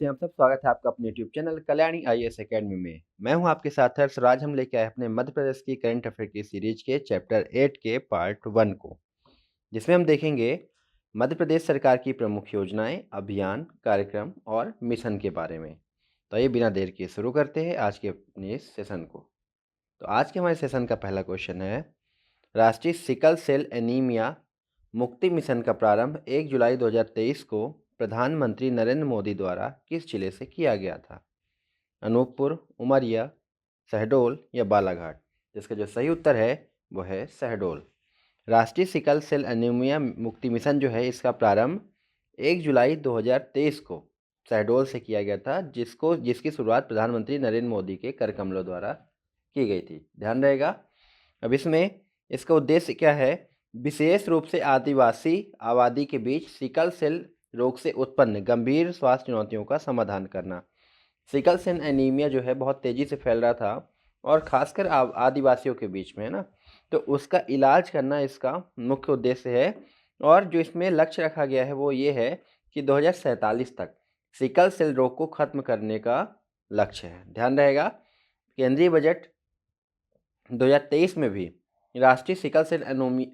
कैसे हैं आप सब? स्वागत है आपका अपने YouTube channel Kalyani IAS academy में। मैं हूं आपके साथ हर्ष और आज हम लेके आए अपने मध्य प्रदेश की करंट अफेयर की सीरीज के चैप्टर 8 के पार्ट 1 को, जिसमें हम देखेंगे मध्य प्रदेश सरकार की प्रमुख योजनाएं, अभियान, कार्यक्रम और मिशन के बारे में। तो ये बिना देर के शुरू करते हैं आज के अपने इस सेशन को। तो आज के हमारे सेशन का पहला क्वेश्चन है, राष्ट्रीय सिकल सेल एनीमिया मुक्ति मिशन का प्रारंभ 1 जुलाई 2023 को प्रधानमंत्री नरेंद्र मोदी द्वारा किस जिले से किया गया था? अनूपपुर, उमरिया, शहडोल या बालाघाट? जिसका जो सही उत्तर है वो है शहडोल। राष्ट्रीय सिकल सेल एनीमिया मुक्ति मिशन जो है इसका प्रारंभ 1 जुलाई 2023 को शहडोल से किया गया था, जिसकी शुरुआत प्रधानमंत्री नरेंद्र मोदी के कर कमलों द्वारा की गई थी। ध्यान रहेगा। अब इसका उद्देश्य क्या है? विशेष रूप से आदिवासी आबादी के बीच सिकल सेल रोग से उत्पन्न गंभीर स्वास्थ्य चुनौतियों का समाधान करना। सिकल सेल एनीमिया जो है बहुत तेज़ी से फैल रहा था और खासकर आदिवासियों के बीच में, है ना, तो उसका इलाज करना इसका मुख्य उद्देश्य है। और जो इसमें लक्ष्य रखा गया है वो ये है कि 2047 तक सिकल सेल रोग को खत्म करने का लक्ष्य है। ध्यान रहेगा। केंद्रीय बजट 2023 में भी राष्ट्रीय सिकल सेल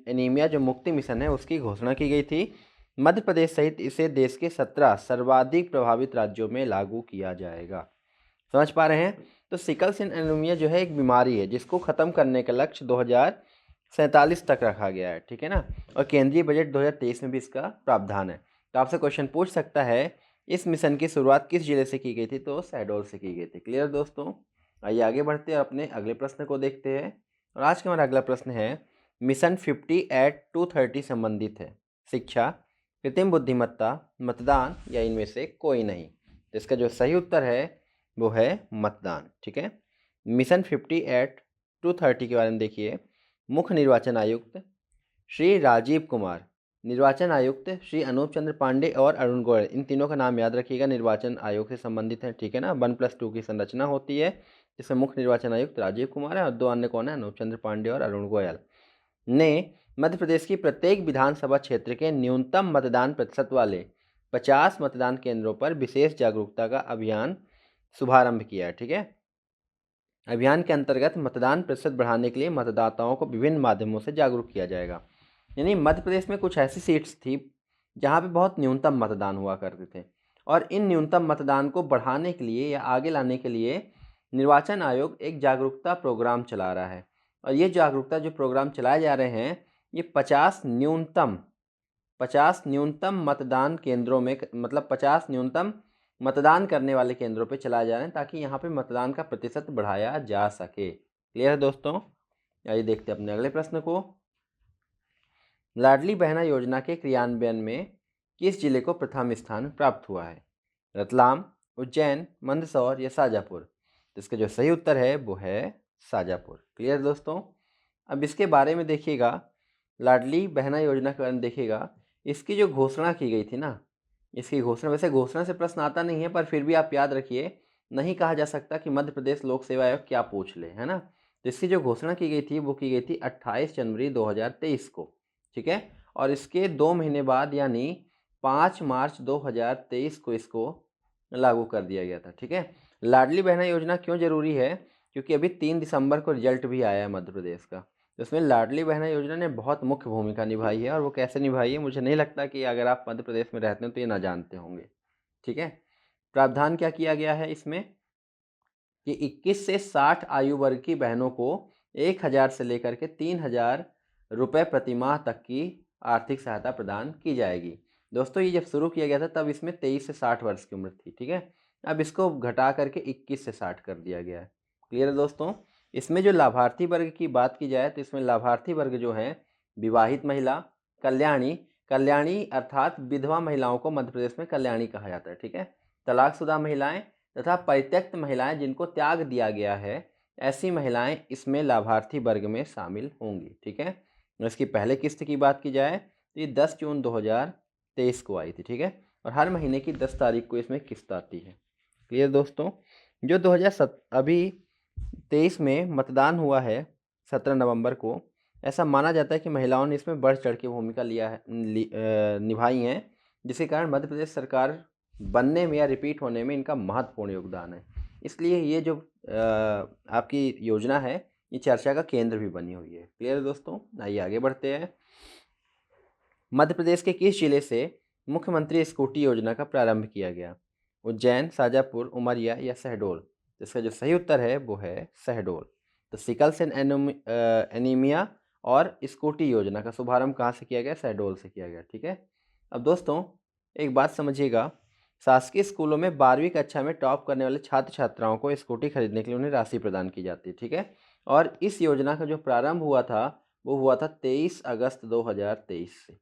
एनीमिया जो मुक्ति मिशन है उसकी घोषणा की गई थी। मध्य प्रदेश सहित इसे देश के 17 सर्वाधिक प्रभावित राज्यों में लागू किया जाएगा। समझ पा रहे हैं? तो सिकल सेल एनीमिया जो है एक बीमारी है जिसको ख़त्म करने का लक्ष्य 2047 तक रखा गया है, ठीक है ना। और केंद्रीय बजट 2023 में भी इसका प्रावधान है। तो आपसे क्वेश्चन पूछ सकता है, इस मिशन की शुरुआत किस जिले से की गई थी? तो शहडोल से की गई थी। क्लियर दोस्तों? आइए आगे बढ़ते हैं, अपने अगले प्रश्न को देखते हैं। और आज का हमारा अगला प्रश्न है, मिशन 50 एट 230 संबंधित है शिक्षा, कृत्रिम बुद्धिमत्ता, मतदान या इनमें से कोई नहीं? तो इसका जो सही उत्तर है वो है मतदान, ठीक है। मिशन 50 एट 230 के बारे में देखिए। मुख्य निर्वाचन आयुक्त श्री राजीव कुमार, निर्वाचन आयुक्त श्री अनूप चंद्र पांडे और अरुण गोयल, इन तीनों का नाम याद रखिएगा, निर्वाचन आयोग से संबंधित है, ठीक है ना। 1+2 की संरचना होती है जिसमें मुख्य निर्वाचन आयुक्त राजीव कुमार है और दो अन्य कौन है? अनूप चंद्र पांडे और अरुण गोयल ने मध्य प्रदेश की प्रत्येक विधानसभा क्षेत्र के न्यूनतम मतदान प्रतिशत वाले 50 मतदान केंद्रों पर विशेष जागरूकता का अभियान शुभारंभ किया है, ठीक है। अभियान के अंतर्गत मतदान प्रतिशत बढ़ाने के लिए मतदाताओं को विभिन्न माध्यमों से जागरूक किया जाएगा। यानी मध्य प्रदेश में कुछ ऐसी सीट्स थी जहाँ पे बहुत न्यूनतम मतदान हुआ करते थे और इन न्यूनतम मतदान को बढ़ाने के लिए या आगे लाने के लिए निर्वाचन आयोग एक जागरूकता प्रोग्राम चला रहा है। और ये जागरूकता जो प्रोग्राम चलाए जा रहे हैं ये 50 न्यूनतम मतदान केंद्रों में, मतलब 50 न्यूनतम मतदान करने वाले केंद्रों पे चलाए जा रहे हैं ताकि यहाँ पे मतदान का प्रतिशत बढ़ाया जा सके। क्लियर है दोस्तों? आइए देखते हैं अपने अगले प्रश्न को। लाडली बहना योजना के क्रियान्वयन में किस जिले को प्रथम स्थान प्राप्त हुआ है? रतलाम, उज्जैन, मंदसौर या शाजापुर? तो इसका जो सही उत्तर है वो है शाजापुर। क्लियर दोस्तों? अब इसके बारे में देखिएगा, लाडली बहना योजना के बारे में देखिएगा। इसकी जो घोषणा की गई थी ना, इसकी घोषणा, वैसे घोषणा से प्रश्न आता नहीं है पर फिर भी आप याद रखिए, नहीं कहा जा सकता कि मध्य प्रदेश लोक सेवा आयोग क्या पूछ ले, है ना। तो इसकी जो घोषणा की गई थी वो की गई थी 28 जनवरी 2023 को, ठीक है। और इसके 2 महीने बाद यानी 5 मार्च 2023 को इसको लागू कर दिया गया था, ठीक है। लाडली बहना योजना क्यों ज़रूरी है? क्योंकि अभी 3 दिसंबर को रिजल्ट भी आया है मध्य प्रदेश का। तो इसमें लाडली बहना योजना ने बहुत मुख्य भूमिका निभाई है और वो कैसे निभाई है मुझे नहीं लगता कि अगर आप मध्य प्रदेश में रहते हैं तो ये ना जानते होंगे, ठीक है। प्रावधान क्या किया गया है इसमें कि 21 से 60 आयु वर्ग की बहनों को 1000 से लेकर के 3000 रुपये प्रति माह तक की आर्थिक सहायता प्रदान की जाएगी। दोस्तों ये जब शुरू किया गया था तब इसमें 23 से 60 वर्ष की उम्र थी, ठीक है। अब इसको घटा करके 21 से 60 कर दिया गया है। क्लियर है दोस्तों? इसमें जो लाभार्थी वर्ग की बात की जाए तो इसमें लाभार्थी वर्ग जो हैं, विवाहित महिला, कल्याणी, कल्याणी अर्थात विधवा महिलाओं को मध्य प्रदेश में कल्याणी कहा जाता है, ठीक है। तलाकशुदा महिलाएं तथा परित्यक्त महिलाएं जिनको त्याग दिया गया है, ऐसी महिलाएं इसमें लाभार्थी वर्ग में शामिल होंगी, ठीक है। इसकी पहले किस्त की बात की जाए तो ये 10 जून 2023 को आई थी, ठीक है। और हर महीने की 10 तारीख को इसमें किस्त आती है। क्लियर दोस्तों? जो 2007 अभी 23 में मतदान हुआ है 17 नवंबर को, ऐसा माना जाता है कि महिलाओं ने इसमें बढ़ चढ़ के भूमिका निभाई हैं, जिसके कारण मध्य प्रदेश सरकार बनने में या रिपीट होने में इनका महत्वपूर्ण योगदान है। इसलिए ये जो आपकी योजना है, ये चर्चा का केंद्र भी बनी हुई है। क्लियर है दोस्तों? आइए आगे बढ़ते हैं। मध्य प्रदेश के किस जिले से मुख्यमंत्री स्कूटी योजना का प्रारंभ किया गया? उज्जैन, शाजापुर, उमरिया या शहडोल? तो इसका जो सही उत्तर है वो है शहडोल। तो सिकल सेल एनीमिया और स्कूटी योजना का शुभारंभ कहाँ से किया गया? शहडोल से किया गया। ठीक है। अब दोस्तों एक बात समझिएगा, शासकीय स्कूलों में 12वीं कक्षा में टॉप करने वाले छात्र छात्राओं को स्कूटी खरीदने के लिए उन्हें राशि प्रदान की जाती है। ठीक है। और इस योजना का जो प्रारंभ हुआ था वो हुआ था 23 अगस्त 2023 से।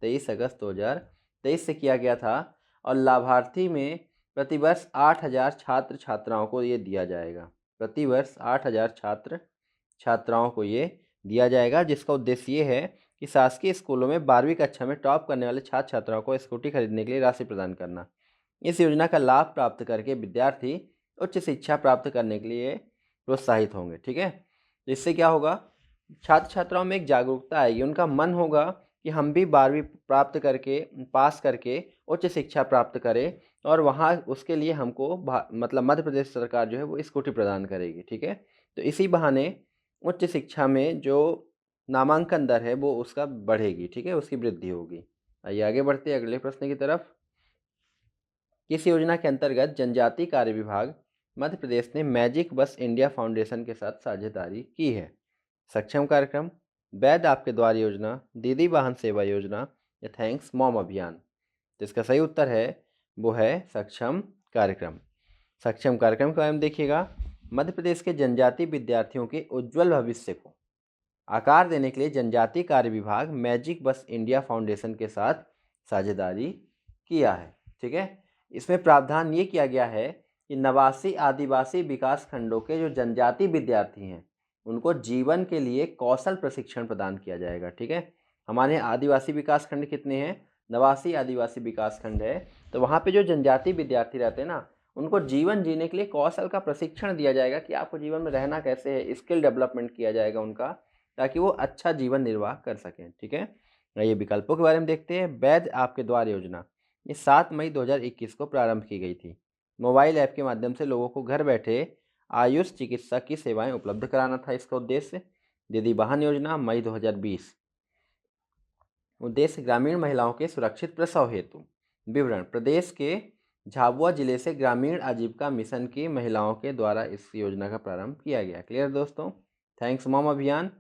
23 अगस्त 2023 से किया गया था। और लाभार्थी में प्रतिवर्ष 8,000 छात्र छात्राओं को ये दिया जाएगा। प्रतिवर्ष 8,000 छात्र छात्राओं को ये दिया जाएगा, जिसका उद्देश्य ये है कि शासकीय स्कूलों में 12वीं कक्षा में टॉप करने वाले छात्र छात्राओं को स्कूटी खरीदने के लिए राशि प्रदान करना। इस योजना का लाभ प्राप्त करके विद्यार्थी उच्च शिक्षा प्राप्त करने के लिए प्रोत्साहित होंगे। ठीक है। तो इससे क्या होगा? छात्र छात्राओं में एक जागरूकता आएगी, उनका मन होगा कि हम भी 12वीं प्राप्त करके पास करके उच्च शिक्षा प्राप्त करें, और वहाँ उसके लिए हमको मतलब मध्य प्रदेश सरकार जो है वो स्कूटी प्रदान करेगी। ठीक है। तो इसी बहाने उच्च शिक्षा में जो नामांकन दर है वो उसका बढ़ेगी। ठीक है, उसकी वृद्धि होगी। आइए आगे बढ़ते हैं अगले प्रश्न की तरफ। किस योजना के अंतर्गत जनजातीय कार्य विभाग मध्य प्रदेश ने मैजिक बस इंडिया फाउंडेशन के साथ साझेदारी की है? सक्षम कार्यक्रम, वैध आपके द्वार योजना, दीदी वाहन सेवा योजना या थैंक्स मॉम अभियान? तो इसका सही उत्तर है वो है सक्षम कार्यक्रम। सक्षम कार्यक्रम के बारे में देखिएगा। मध्य प्रदेश के जनजातीय विद्यार्थियों के उज्जवल भविष्य को आकार देने के लिए जनजातीय कार्य विभाग मैजिक बस इंडिया फाउंडेशन के साथ साझेदारी किया है। ठीक है। इसमें प्रावधान ये किया गया है कि नवासी आदिवासी विकास खंडों के जो जनजातीय विद्यार्थी हैं उनको जीवन के लिए कौशल प्रशिक्षण प्रदान किया जाएगा। ठीक है। हमारे यहाँ आदिवासी विकास खंड कितने हैं? 89 आदिवासी विकास खंड है। तो वहाँ पे जो जनजातीय विद्यार्थी रहते हैं ना, उनको जीवन जीने के लिए कौशल का प्रशिक्षण दिया जाएगा कि आपको जीवन में रहना कैसे है, स्किल डेवलपमेंट किया जाएगा उनका, ताकि वो अच्छा जीवन निर्वाह कर सकें। ठीक है। ये विकल्पों के बारे में देखते हैं। वैध आपके द्वार योजना ये 7 मई 2021 को प्रारंभ की गई थी। मोबाइल ऐप के माध्यम से लोगों को घर बैठे आयुष चिकित्सा की सेवाएं उपलब्ध कराना था इसका उद्देश्य। दीदी वाहन योजना मई 2020, उद्देश्य ग्रामीण महिलाओं के सुरक्षित प्रसव हेतु। विवरण, प्रदेश के झाबुआ जिले से ग्रामीण आजीविका मिशन की महिलाओं के द्वारा इस योजना का प्रारंभ किया गया। क्लियर दोस्तों? थैंक्स मॉम अभियान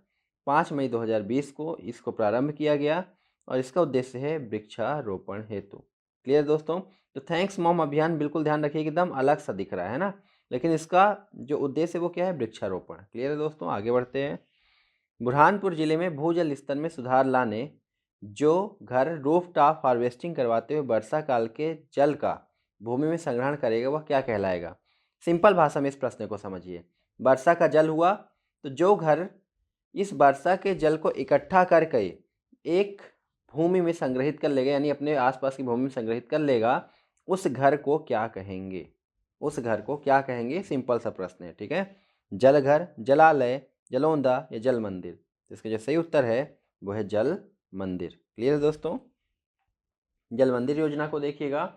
5 मई 2020 को इसको प्रारंभ किया गया और इसका उद्देश्य है वृक्षारोपण हेतु। क्लियर दोस्तों? तो थैंक्स मॉम अभियान बिल्कुल ध्यान रखिए, एकदम अलग सा दिख रहा है ना, लेकिन इसका जो उद्देश्य है वो क्या है? वृक्षारोपण। क्लियर है दोस्तों? आगे बढ़ते हैं। बुरहानपुर जिले में भूजल स्तर में सुधार लाने जो घर रूफटॉप हार्वेस्टिंग करवाते हुए वर्षा काल के जल का भूमि में संग्रहण करेगा वह क्या कहलाएगा? सिंपल भाषा में इस प्रश्न को समझिए। वर्षा का जल हुआ, तो जो घर इस वर्षा के जल को इकट्ठा करके एक भूमि में संग्रहित कर लेगा, यानी अपने आसपास की भूमि में संग्रहित कर लेगा, उस घर को क्या कहेंगे? उस घर को क्या कहेंगे? सिंपल सा प्रश्न है। ठीक है। जल घर, जलालय, जलौंदा या जल मंदिर? इसका जो सही उत्तर है वो है जल मंदिर। क्लियर है दोस्तों? जल मंदिर योजना को देखिएगा।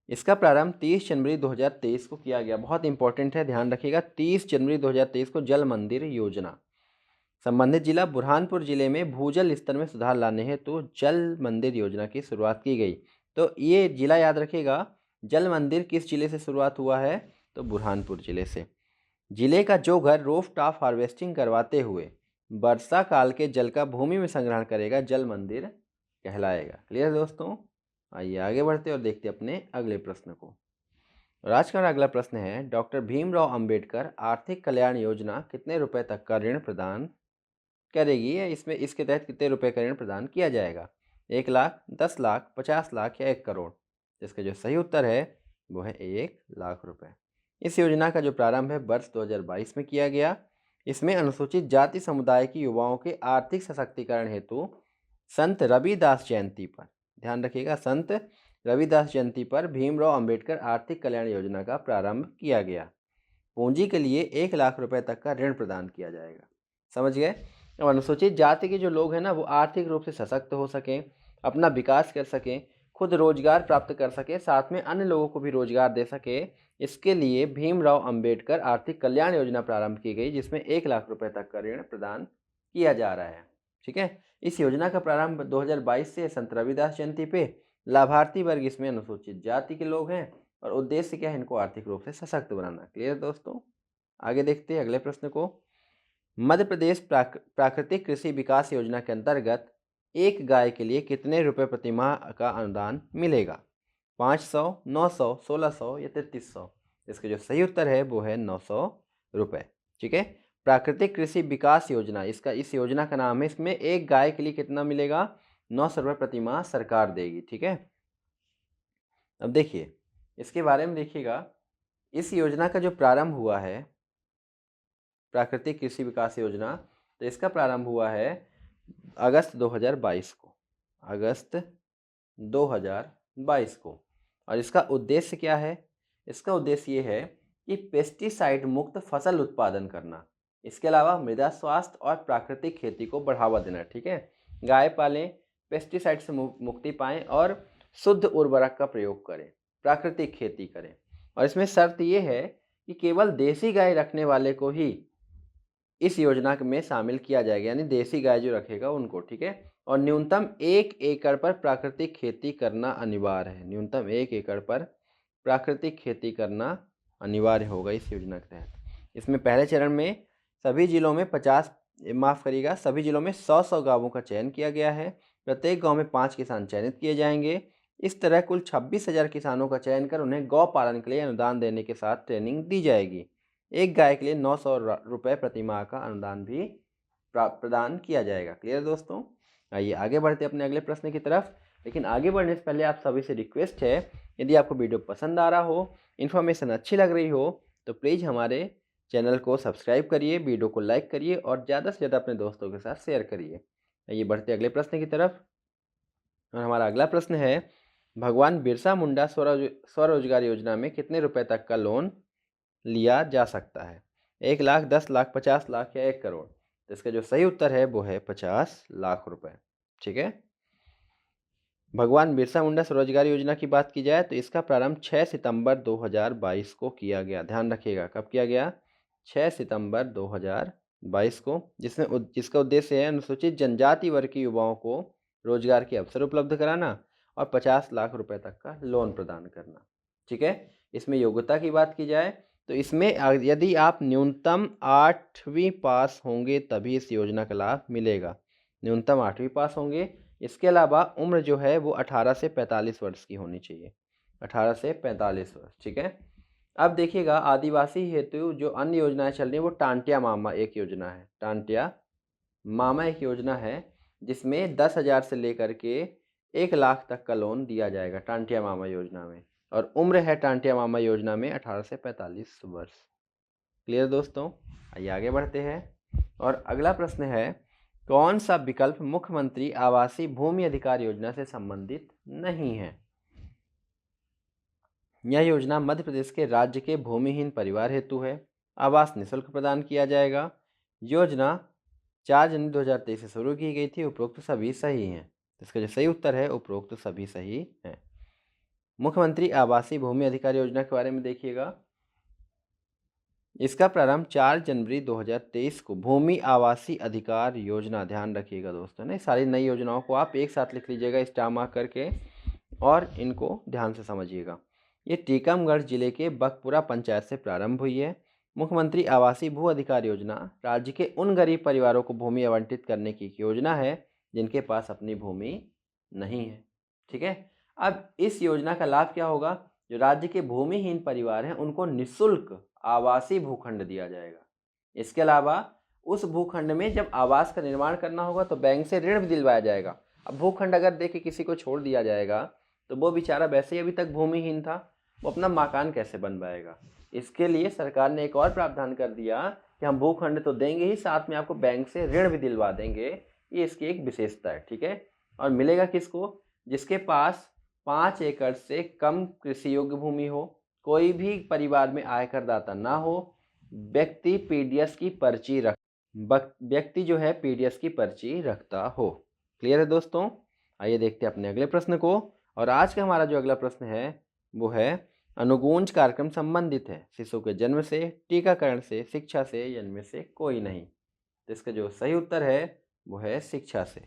इसका प्रारंभ 30 जनवरी 2023 को किया गया। बहुत इंपॉर्टेंट है, ध्यान रखिएगा। 30 जनवरी 2023 को जल मंदिर योजना। संबंधित जिला बुरहानपुर जिले में भूजल स्तर में सुधार लाने हेतु तो जल मंदिर योजना की शुरुआत की गई। तो ये जिला याद रखिएगा। जल मंदिर किस जिले से शुरुआत हुआ है? तो बुरहानपुर जिले से। जिले का जो घर रूफटॉप हार्वेस्टिंग करवाते हुए वर्षा काल के जल का भूमि में संग्रहण करेगा जल मंदिर कहलाएगा। क्लियर दोस्तों? आइए आगे बढ़ते और देखते अपने अगले प्रश्न को। और आज का अगला प्रश्न है, डॉक्टर भीमराव अंबेडकर आर्थिक कल्याण योजना कितने रुपए तक का ऋण प्रदान करेगी? या इसमें इसके तहत कितने रुपए का ऋण प्रदान किया जाएगा? 1 लाख, 10 लाख, 50 लाख या 1 करोड़? इसका जो सही उत्तर है वो है 1 लाख रुपए। इस योजना का जो प्रारंभ है वर्ष 2022 में किया गया। इसमें अनुसूचित जाति समुदाय के युवाओं के आर्थिक सशक्तिकरण हेतु संत रविदास जयंती पर, ध्यान रखिएगा, संत रविदास जयंती पर भीमराव अंबेडकर आर्थिक कल्याण योजना का प्रारंभ किया गया। पूंजी के लिए 1 लाख रुपए तक का ऋण प्रदान किया जाएगा। समझ गए? अब अनुसूचित जाति के जो लोग हैं ना, वो आर्थिक रूप से सशक्त हो सकें, अपना विकास कर सकें, खुद रोजगार प्राप्त कर सके, साथ में अन्य लोगों को भी रोजगार दे सके। इसके लिए भीमराव अंबेडकर आर्थिक कल्याण योजना प्रारंभ की गई, जिसमें 1 लाख रुपए तक का ऋण प्रदान किया जा रहा है। ठीक है, इस योजना का प्रारंभ 2022 से संत रविदास जयंती पे। लाभार्थी वर्ग इसमें अनुसूचित जाति के लोग हैं और उद्देश्य क्या है, इनको आर्थिक रूप से सशक्त बनाना। क्लियर दोस्तों, आगे देखते हैं अगले प्रश्न को। मध्य प्रदेश प्राकृतिक कृषि विकास योजना के अंतर्गत एक गाय के लिए कितने रुपए प्रति माह का अनुदान मिलेगा? 500, 900, 1600 या 3300? इसका जो सही उत्तर है वो है 900 रुपये। ठीक है, प्राकृतिक कृषि विकास योजना इस योजना का नाम है। इसमें एक गाय के लिए कितना मिलेगा? 900 रुपये प्रति माह सरकार देगी। ठीक है, अब देखिए इसके बारे में देखिएगा। इस योजना का जो प्रारंभ हुआ है, प्राकृतिक कृषि विकास योजना, तो इसका प्रारंभ हुआ है अगस्त 2022 को, अगस्त 2022 को। और इसका उद्देश्य क्या है? इसका उद्देश्य ये है कि पेस्टिसाइड मुक्त फसल उत्पादन करना, इसके अलावा मृदा स्वास्थ्य और प्राकृतिक खेती को बढ़ावा देना। ठीक है, गाय पालें, पेस्टिसाइड से मुक्ति पाएं और शुद्ध उर्वरक का प्रयोग करें, प्राकृतिक खेती करें। और इसमें शर्त ये है कि केवल देसी गाय रखने वाले को ही इस योजना में शामिल किया जाएगा, यानी देसी गाय जो रखेगा उनको। ठीक है, और न्यूनतम 1 एकड़ पर प्राकृतिक खेती करना अनिवार्य है। न्यूनतम 1 एकड़ पर प्राकृतिक खेती करना अनिवार्य होगा इस योजना के तहत। इसमें पहले चरण में सभी जिलों में 100 गांवों का चयन किया गया है। प्रत्येक गांव में 5 किसान चयनित किए जाएंगे। इस तरह कुल 26,000 किसानों का चयन कर उन्हें गौ पालन के लिए अनुदान देने के साथ ट्रेनिंग दी जाएगी। एक गाय के लिए 900 रुपये प्रति माह का अनुदान भी प्रदान किया जाएगा। क्लियर दोस्तों, आइए आगे बढ़ते अपने अगले प्रश्न की तरफ। लेकिन आगे बढ़ने से पहले आप सभी से रिक्वेस्ट है, यदि आपको वीडियो पसंद आ रहा हो, इन्फॉर्मेशन अच्छी लग रही हो, तो प्लीज़ हमारे चैनल को सब्सक्राइब करिए, वीडियो को लाइक करिए और ज़्यादा से ज़्यादा अपने दोस्तों के साथ शेयर करिए। आइए बढ़ते अगले प्रश्न की तरफ। और हमारा अगला प्रश्न है, भगवान बिरसा मुंडा स्वरोजगार योजना में कितने रुपए तक का लोन लिया जा सकता है? 1 लाख, 10 लाख, 50 लाख या 1 करोड़? तो इसका जो सही उत्तर है वो है 50 लाख रुपए। ठीक है, भगवान बिरसा मुंडा स्वरोजगार योजना की बात की जाए तो इसका प्रारंभ 6 सितंबर 2022 को किया गया। ध्यान रखिएगा, कब किया गया? 6 सितंबर 2022 को, जिसका उद्देश्य है अनुसूचित जनजाति वर्ग के युवाओं को रोजगार के अवसर उपलब्ध कराना और 50 लाख रुपए तक का लोन प्रदान करना। ठीक है, इसमें योग्यता की बात की जाए तो इसमें यदि आप न्यूनतम 8वीं पास होंगे तभी इस योजना का लाभ मिलेगा। न्यूनतम 8वीं पास होंगे। इसके अलावा उम्र जो है वो 18 से 45 वर्ष की होनी चाहिए, 18 से 45 वर्ष। ठीक है, अब देखिएगा आदिवासी हेतु जो अन्य योजनाएं चल रही हैं वो टांटिया मामा एक योजना है। टांटिया मामा एक योजना है जिसमें 10,000 से लेकर के 1 लाख तक का लोन दिया जाएगा टांटिया मामा योजना में। और उम्र है टांटिया मामा योजना में 18 से 45 वर्ष। क्लियर दोस्तों, आइए आगे बढ़ते हैं। और अगला प्रश्न है, कौन सा विकल्प मुख्यमंत्री आवासीय भूमि अधिकार योजना से संबंधित नहीं है? यह योजना मध्य प्रदेश के राज्य के भूमिहीन परिवार हेतु है। आवास निःशुल्क प्रदान किया जाएगा। योजना 4 जनवरी 2023 से शुरू की गई थी। उपरोक्त सभी सही हैं। इसका जो सही उत्तर है उपरोक्त सभी सही हैं। मुख्यमंत्री आवासीय भूमि अधिकार योजना के बारे में देखिएगा। इसका प्रारंभ 4 जनवरी 2023 को भूमि आवासीय अधिकार योजना, ध्यान रखिएगा दोस्तों ने, सारी नई योजनाओं को आप एक साथ लिख लीजिएगा स्टार मार्क करके और इनको ध्यान से समझिएगा। ये टीकमगढ़ जिले के बकपुरा पंचायत से प्रारंभ हुई है। मुख्यमंत्री आवासीय भू अधिकार योजना राज्य के उन गरीब परिवारों को भूमि आवंटित करने की योजना है जिनके पास अपनी भूमि नहीं है। ठीक है, अब इस योजना का लाभ क्या होगा? जो राज्य के भूमिहीन परिवार हैं उनको निःशुल्क आवासीय भूखंड दिया जाएगा। इसके अलावा उस भूखंड में जब आवास का निर्माण करना होगा तो बैंक से ऋण भी दिलवाया जाएगा। अब भूखंड अगर देके किसी को छोड़ दिया जाएगा तो वो बेचारा वैसे ही अभी तक भूमिहीन था, वो अपना मकान कैसे बन पाएगा? इसके लिए सरकार ने एक और प्रावधान कर दिया कि हम भूखंड तो देंगे ही, साथ में आपको बैंक से ऋण भी दिलवा देंगे। ये इसकी एक विशेषता है। ठीक है, और मिलेगा किसको? जिसके पास 5 एकड़ से कम कृषि योग्य भूमि हो, कोई भी परिवार में आयकरदाता ना हो, व्यक्ति पीडीएस की पर्ची रखता हो। क्लियर है दोस्तों, आइए देखते हैं अपने अगले प्रश्न को। और आज का हमारा जो अगला प्रश्न है वो है अनुगूंज कार्यक्रम संबंधित है शिशु के जन्म से, टीकाकरण से, शिक्षा से या इनमें से कोई नहीं। तो इसका जो सही उत्तर है वो है शिक्षा से।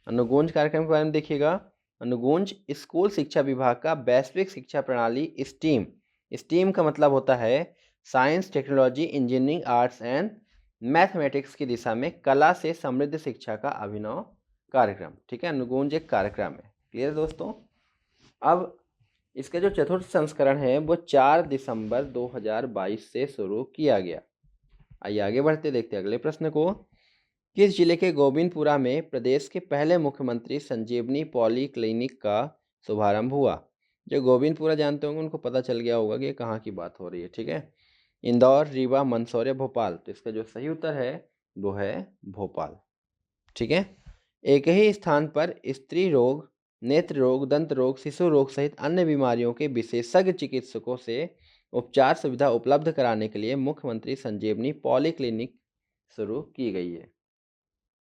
अनुगूंज कार्यक्रम के बारे में देखिएगा। अनुगूंज स्कूल शिक्षा विभाग का वैश्विक शिक्षा प्रणाली स्टीम, स्टीम का मतलब होता है science, technology, engineering, arts and mathematics की दिशा में कला से समृद्ध शिक्षा का अभिनव कार्यक्रम। ठीक है, अनुगूंज एक कार्यक्रम है। क्लियर दोस्तों। अब इसका जो चतुर्थ संस्करण है वो 4 दिसंबर 2022 से शुरू किया गया। आइए आगे बढ़ते देखते हैं अगले प्रश्न को। किस जिले के गोविंदपुरा में प्रदेश के पहले मुख्यमंत्री संजीवनी पॉली क्लिनिक का शुभारंभ हुआ? जो गोविंदपुरा जानते होंगे उनको पता चल गया होगा कि ये कहाँ की बात हो रही है। ठीक है, इंदौर, रीवा, मंदसौर या भोपाल? तो इसका जो सही उत्तर है वो है भोपाल। ठीक है, एक ही स्थान पर स्त्री रोग, नेत्र रोग, दंत रोग, शिशु रोग सहित अन्य बीमारियों के विशेषज्ञ चिकित्सकों से उपचार सुविधा उपलब्ध कराने के लिए मुख्यमंत्री संजीवनी पॉली क्लिनिक शुरू की गई है।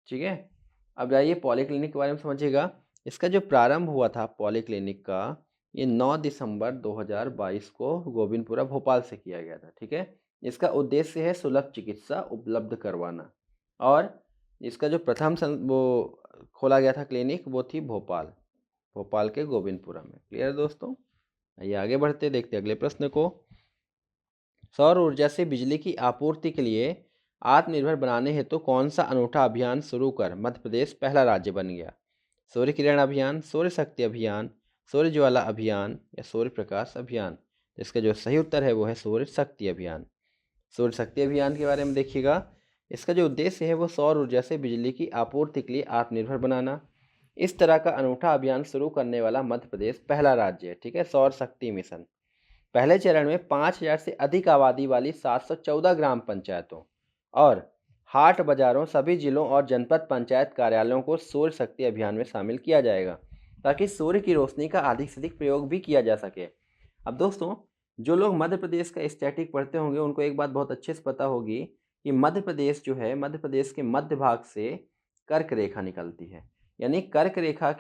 ठीक है, अब जाइए पॉली क्लिनिक के बारे में समझिएगा। इसका जो प्रारंभ हुआ था पॉली क्लिनिक का, ये 9 दिसंबर 2022 को गोविंदपुरा भोपाल से किया गया था। ठीक है, इसका उद्देश्य है सुलभ चिकित्सा उपलब्ध करवाना। और इसका जो प्रथम वो खोला गया था क्लिनिक वो थी भोपाल, भोपाल के गोविंदपुरा में। क्लियर दोस्तों। आइए आगे बढ़ते देखते अगले प्रश्न को। सौर ऊर्जा से बिजली की आपूर्ति के लिए आत्मनिर्भर बनाने हेतु कौन सा अनूठा अभियान शुरू कर मध्य प्रदेश पहला राज्य बन गया? सूर्य किरण अभियान, सौर शक्ति अभियान, सौर ज्वाला अभियान या सौर प्रकाश अभियान? इसका जो सही उत्तर है वो है सौर शक्ति अभियान। सौर शक्ति अभियान के बारे में देखिएगा। इसका जो उद्देश्य है वो सौर ऊर्जा से बिजली की आपूर्ति के लिए आत्मनिर्भर बनाना। इस तरह का अनूठा अभियान शुरू करने वाला मध्य प्रदेश पहला राज्य है। ठीक है, सौर शक्ति मिशन। पहले चरण में 5000 से अधिक आबादी वाली 714 ग्राम पंचायतों और हाट बाजारों, सभी जिलों और जनपद पंचायत कार्यालयों को सौर शक्ति अभियान में शामिल किया जाएगा ताकि सूर्य की रोशनी का अधिक से अधिक प्रयोग भी किया जा सके। अब दोस्तों, जो लोग मध्य प्रदेश का स्टैटिक पढ़ते होंगे उनको एक बात बहुत अच्छे से पता होगी कि मध्य प्रदेश जो है, मध्य प्रदेश के मध्य भाग से कर्क रेखा निकलती है। यानी कर्क रेखा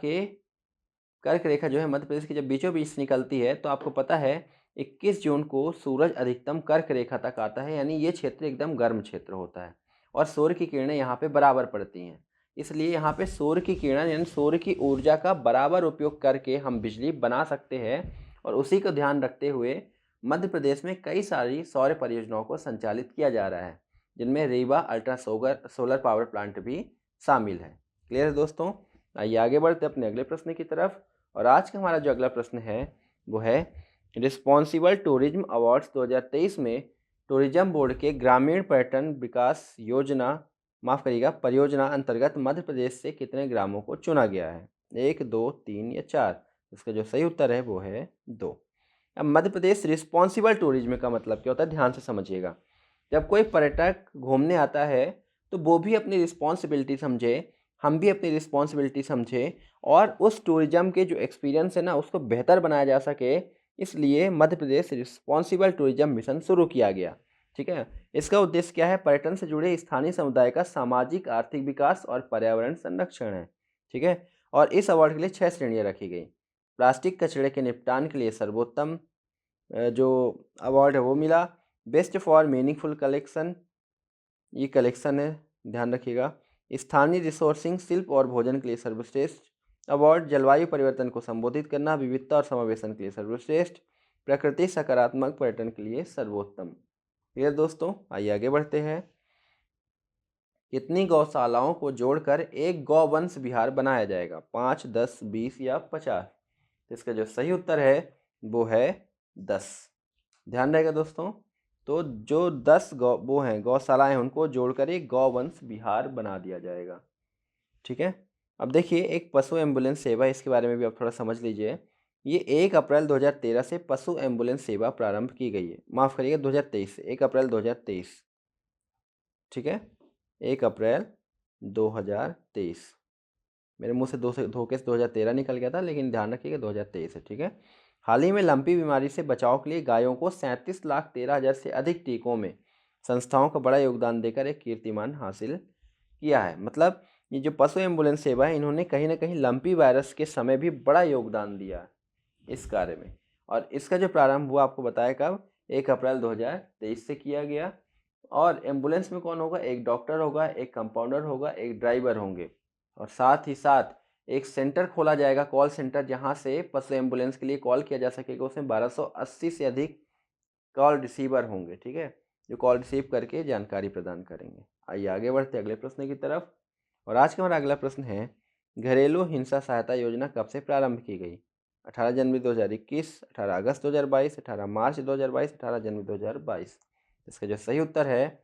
जो है मध्य प्रदेश की जब बीचों बीच निकलती है तो आपको पता है 21 जून को सूरज अधिकतम कर्क रेखा तक आता है। यानी ये क्षेत्र एकदम गर्म क्षेत्र होता है और सूर्य की किरणें यहाँ पे बराबर पड़ती हैं। इसलिए यहाँ पे सूर्य की किरण यानी सूर्य की ऊर्जा का बराबर उपयोग करके हम बिजली बना सकते हैं। और उसी को ध्यान रखते हुए मध्य प्रदेश में कई सारी सौर परियोजनाओं को संचालित किया जा रहा है, जिनमें Rewa ultra solar power plant भी शामिल है। क्लियर है दोस्तों। आइए आगे बढ़ते अपने अगले प्रश्न की तरफ। और आज का हमारा जो अगला प्रश्न है वो है रिस्पॉन्सिबल टूरिज्म अवार्ड्स 2023 में टूरिज्म बोर्ड के ग्रामीण पर्यटन विकास परियोजना अंतर्गत मध्य प्रदेश से कितने ग्रामों को चुना गया है? 1, 2, 3 या 4? इसका जो सही उत्तर है वो है 2। अब मध्य प्रदेश रिस्पॉन्सिबल टूरिज्म का मतलब क्या होता है, ध्यान से समझिएगा। जब कोई पर्यटक घूमने आता है तो वो भी अपनी रिस्पॉन्सिबिलिटी समझे, हम भी अपनी रिस्पॉन्सिबिलिटी समझे और उस टूरिज्म के जो एक्सपीरियंस है ना उसको बेहतर बनाया जा सके। इसलिए Madhya Pradesh responsible tourism mission शुरू किया गया। ठीक है, इसका उद्देश्य क्या है? पर्यटन से जुड़े स्थानीय समुदाय का सामाजिक आर्थिक विकास और पर्यावरण संरक्षण है। ठीक है, और इस अवार्ड के लिए 6 श्रेणियाँ रखी गई। प्लास्टिक कचरे के निपटान के लिए सर्वोत्तम जो अवार्ड है वो मिला। बेस्ट फॉर मीनिंगफुल कलेक्शन, ये कलेक्शन है, ध्यान रखिएगा। स्थानीय रिसोर्सिंग, शिल्प और भोजन के लिए सर्वश्रेष्ठ अवार्ड। जलवायु परिवर्तन को संबोधित करना, विविधता और समावेशन के लिए सर्वश्रेष्ठ। प्रकृति सकारात्मक पर्यटन के लिए सर्वोत्तम। क्लियर दोस्तों। आइए आगे बढ़ते हैं। कितनी गौशालाओं को जोड़कर एक गौवंश विहार बनाया जाएगा? 5, 10, 20 या 50? इसका जो सही उत्तर है वो है 10। ध्यान रहेगा दोस्तों। तो जो 10 गौशालाएं हैं उनको जोड़कर एक गौवंश विहार बना दिया जाएगा। ठीक है, अब देखिए एक पशु एम्बुलेंस सेवा, इसके बारे में भी आप थोड़ा समझ लीजिए। ये 1 अप्रैल 2013 से पशु एम्बुलेंस सेवा प्रारंभ की गई है। माफ़ करिएगा 2023 से, 1 अप्रैल 2023। ठीक है, 1 अप्रैल 2023। मेरे मुंह से धोखे से 2013 निकल गया था, लेकिन ध्यान रखिएगा 2023 है। ठीक है, हाल ही में लंपी बीमारी से बचाव के लिए गायों को 37,13,000 से अधिक टीकों में संस्थाओं का बड़ा योगदान देकर एक कीर्तिमान हासिल किया है। मतलब ये जो पशु एम्बुलेंस सेवा है, इन्होंने कहीं ना कहीं लंपी वायरस के समय भी बड़ा योगदान दिया है। इस कार्य में। और इसका जो प्रारंभ हुआ आपको बताया कब, 1 अप्रैल 2023 से किया गया। और एम्बुलेंस में कौन होगा, एक डॉक्टर होगा, एक कंपाउंडर होगा, एक ड्राइवर होंगे, और साथ ही साथ एक सेंटर खोला जाएगा, कॉल सेंटर, जहां से पशु एम्बुलेंस के लिए कॉल किया जा सकेगा। उसमें 1280 से अधिक कॉल रिसीवर होंगे, ठीक है, जो कॉल रिसीव करके जानकारी प्रदान करेंगे। आइए आगे बढ़ते अगले प्रश्न की तरफ। और आज का हमारा अगला प्रश्न है, घरेलू हिंसा सहायता योजना कब से प्रारंभ की गई? 18 जनवरी 2021, 18 अगस्त 2022, 18 मार्च 2022, 18 जनवरी 2022। इसका जो सही उत्तर है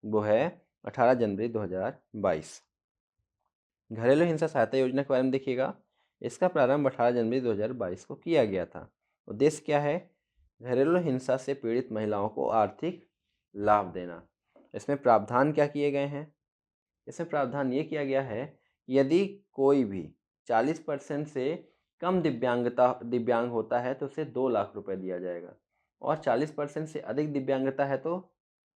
वो है 18 जनवरी 2022। घरेलू हिंसा सहायता योजना के बारे में देखिएगा, इसका प्रारंभ 18 जनवरी 2022 को किया गया था। उद्देश्य क्या है? घरेलू हिंसा से पीड़ित महिलाओं को आर्थिक लाभ देना। इसमें प्रावधान क्या किए गए हैं? इसमें प्रावधान ये किया गया है कि यदि कोई भी 40% से कम दिव्यांग होता है तो उसे 2 लाख रुपए दिया जाएगा, और 40% से अधिक दिव्यांगता है तो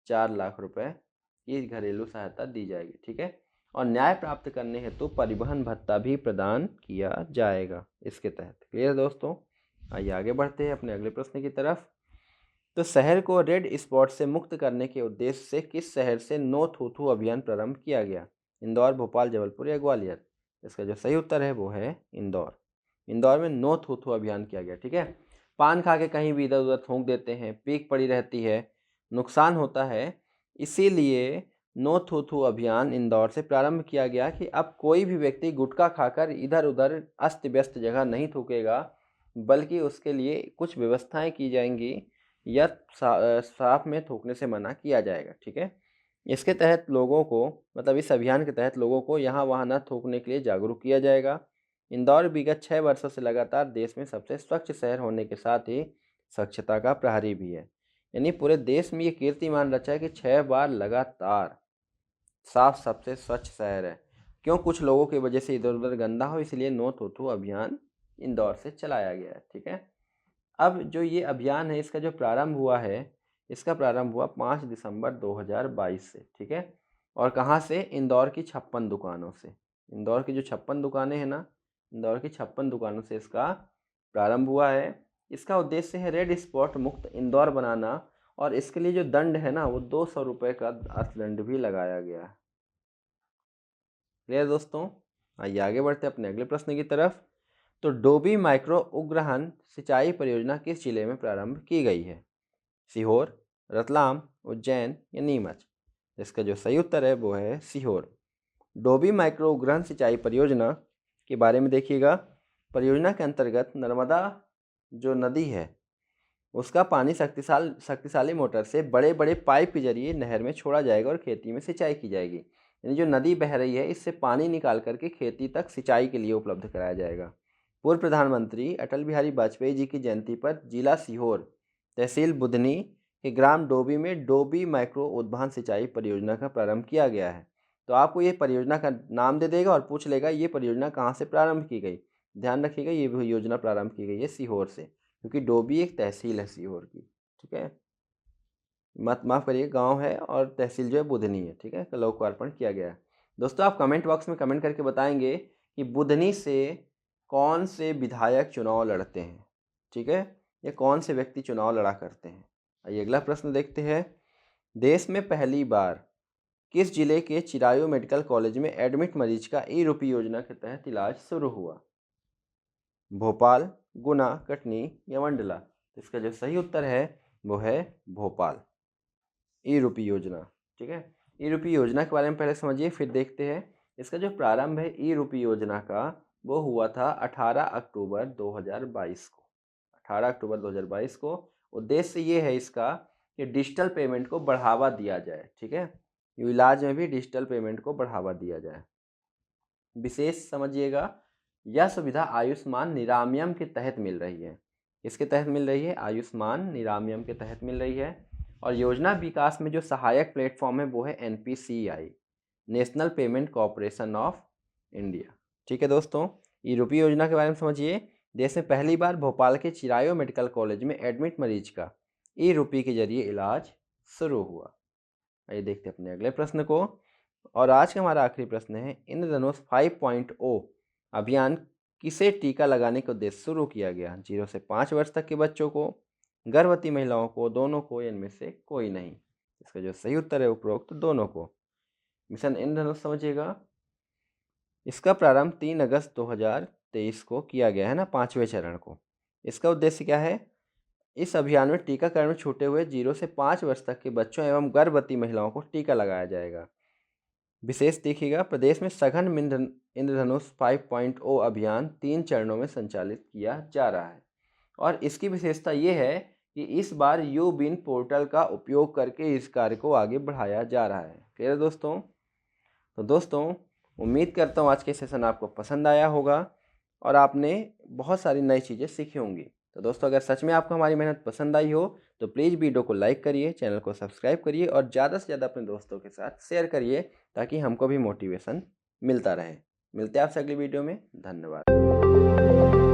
4 लाख रुपए की घरेलू सहायता दी जाएगी, ठीक है। और न्याय प्राप्त करने हेतु परिवहन भत्ता भी प्रदान किया जाएगा इसके तहत। क्लियर दोस्तों? आइए आगे बढ़ते हैं अपने अगले प्रश्न की तरफ। तो शहर को रेड स्पॉट से मुक्त करने के उद्देश्य से किस शहर से नो थूथू अभियान प्रारंभ किया गया? इंदौर, भोपाल, जबलपुर या ग्वालियर? इसका जो सही उत्तर है वो है इंदौर। इंदौर में नो थूथू अभियान किया गया, ठीक है। पान खा के कहीं भी इधर उधर थूक देते हैं, पीक पड़ी रहती है, नुकसान होता है, इसीलिए नो थूथू अभियान इंदौर से प्रारंभ किया गया कि अब कोई भी व्यक्ति गुटखा खाकर इधर उधर अस्त व्यस्त जगह नहीं थूकेगा, बल्कि उसके लिए कुछ व्यवस्थाएं की जाएंगी या साफ में थूकने से मना किया जाएगा, ठीक है। इसके तहत लोगों को, मतलब इस अभियान के तहत लोगों को यहाँ वहाँ न थूकने के लिए जागरूक किया जाएगा। इंदौर विगत 6 वर्षों से लगातार देश में सबसे स्वच्छ शहर होने के साथ ही स्वच्छता का प्रहरी भी है। यानी पूरे देश में ये कीर्तिमान रचा है कि 6 बार लगातार साफ सबसे स्वच्छ शहर है। क्यों? कुछ लोगों की वजह से इधर उधर गंदा हो, इसलिए नो थूथू अभियान इंदौर से चलाया गया है, ठीक है। अब जो ये अभियान है, इसका जो प्रारंभ हुआ है, इसका प्रारंभ हुआ 5 दिसंबर 2022 से, ठीक है। और कहाँ से? इंदौर की 56 दुकानों से। इंदौर की जो 56 दुकानें हैं ना, इंदौर की 56 दुकानों से इसका प्रारंभ हुआ है। इसका उद्देश्य है रेड स्पॉट मुक्त इंदौर बनाना, और इसके लिए जो दंड है ना, वो 200 रुपये का अर्थदंड भी लगाया गया है। क्लियर दोस्तों? आइए आगे बढ़ते हैं अपने अगले प्रश्न की तरफ। तो डोबी माइक्रो उपग्रहण सिंचाई परियोजना किस जिले में प्रारंभ की गई है? सीहोर, रतलाम, उज्जैन या नीमच? इसका जो सही उत्तर है वो है सीहोर। डोबी माइक्रो उपग्रहण सिंचाई परियोजना के बारे में देखिएगा। परियोजना के अंतर्गत नर्मदा जो नदी है, उसका पानी शक्तिशाली मोटर से बड़े बड़े पाइप के जरिए नहर में छोड़ा जाएगा और खेती में सिंचाई की जाएगी। यानी जो नदी बह रही है, इससे पानी निकाल करके खेती तक सिंचाई के लिए उपलब्ध कराया जाएगा। पूर्व प्रधानमंत्री अटल बिहारी वाजपेयी जी की जयंती पर जिला सीहोर, तहसील बुधनी के ग्राम डोबी में डोबी माइक्रो उद्वहन सिंचाई परियोजना का प्रारंभ किया गया है। तो आपको ये परियोजना का नाम दे देगा और पूछ लेगा ये परियोजना कहाँ से प्रारंभ की गई। ध्यान रखिएगा, ये योजना प्रारंभ की गई है सीहोर से, क्योंकि डोबी एक तहसील है सीहोर की, ठीक है। माफ़ करिए, गांव है, और तहसील जो है बुधनी है, ठीक है। लोकार्पण किया गया है। दोस्तों, आप कमेंट बॉक्स में कमेंट करके बताएंगे कि बुधनी से कौन से विधायक चुनाव लड़ते हैं, ठीक है, या कौन से व्यक्ति चुनाव लड़ा करते हैं। आइए अगला प्रश्न देखते हैं। देश में पहली बार किस जिले के चिरायू मेडिकल कॉलेज में एडमिट मरीज का ई-रूपी योजना के तहत इलाज शुरू हुआ? भोपाल, गुना, कटनी या मंडला? इसका जो सही उत्तर है वो है भोपाल। ई-रूपी योजना, ठीक है। ई-रूपी योजना के बारे में पहले समझिए, फिर देखते हैं। इसका जो प्रारंभ है ई-रूपी योजना का, वो हुआ था 18 अक्टूबर 2022 को। 18 अक्टूबर 2022 को। उद्देश्य ये है इसका कि डिजिटल पेमेंट को बढ़ावा दिया जाए, ठीक है। इलाज में भी डिजिटल पेमेंट को बढ़ावा दिया जाए। विशेष समझिएगा, यह सुविधा आयुष्मान निरामयम के तहत मिल रही है। इसके तहत मिल रही है? आयुष्मान निरामयम के तहत मिल रही है। और योजना विकास में जो सहायक प्लेटफॉर्म है वो है NPCI, national payment corporation of India, ठीक है दोस्तों। ई-रूपी योजना के बारे में समझिए। देश में पहली बार भोपाल के चिरायू मेडिकल कॉलेज में एडमिट मरीज का ई-रूपी के जरिए इलाज शुरू हुआ। आइए देखते हैं अपने अगले प्रश्न को। और आज का हमारा आखिरी प्रश्न है, इंद्रधनुष 5.0 अभियान किसे टीका लगाने के उद्देश्य शुरू किया गया? 0 से 5 वर्ष तक के बच्चों को, गर्भवती महिलाओं को, दोनों को, या इनमें से कोई नहीं। इसका जो सही उत्तर है उपरोक्त दोनों को। मिशन इंद्रधनुष समझिएगा, इसका प्रारंभ 3 अगस्त 2023 को किया गया है ना, 5वें चरण को। इसका उद्देश्य क्या है? इस अभियान में टीकाकरण में छूटे हुए 0 से 5 वर्ष तक के बच्चों एवं गर्भवती महिलाओं को टीका लगाया जाएगा। विशेष देखिएगा, प्रदेश में सघन इंद्रधनुष 5.0 अभियान 3 चरणों में संचालित किया जा रहा है और इसकी विशेषता ये है कि इस बार यूबिन पोर्टल का उपयोग करके इस कार्य को आगे बढ़ाया जा रहा है। क्लियर है दोस्तों? तो दोस्तों, उम्मीद करता हूँ आज के सेशन आपको पसंद आया होगा और आपने बहुत सारी नई चीज़ें सीखी होंगी। तो दोस्तों, अगर सच में आपको हमारी मेहनत पसंद आई हो तो प्लीज़ वीडियो को लाइक करिए, चैनल को सब्सक्राइब करिए और ज़्यादा से ज़्यादा अपने दोस्तों के साथ शेयर करिए ताकि हमको भी मोटिवेशन मिलता रहे। मिलते हैं आपसे अगली वीडियो में। धन्यवाद।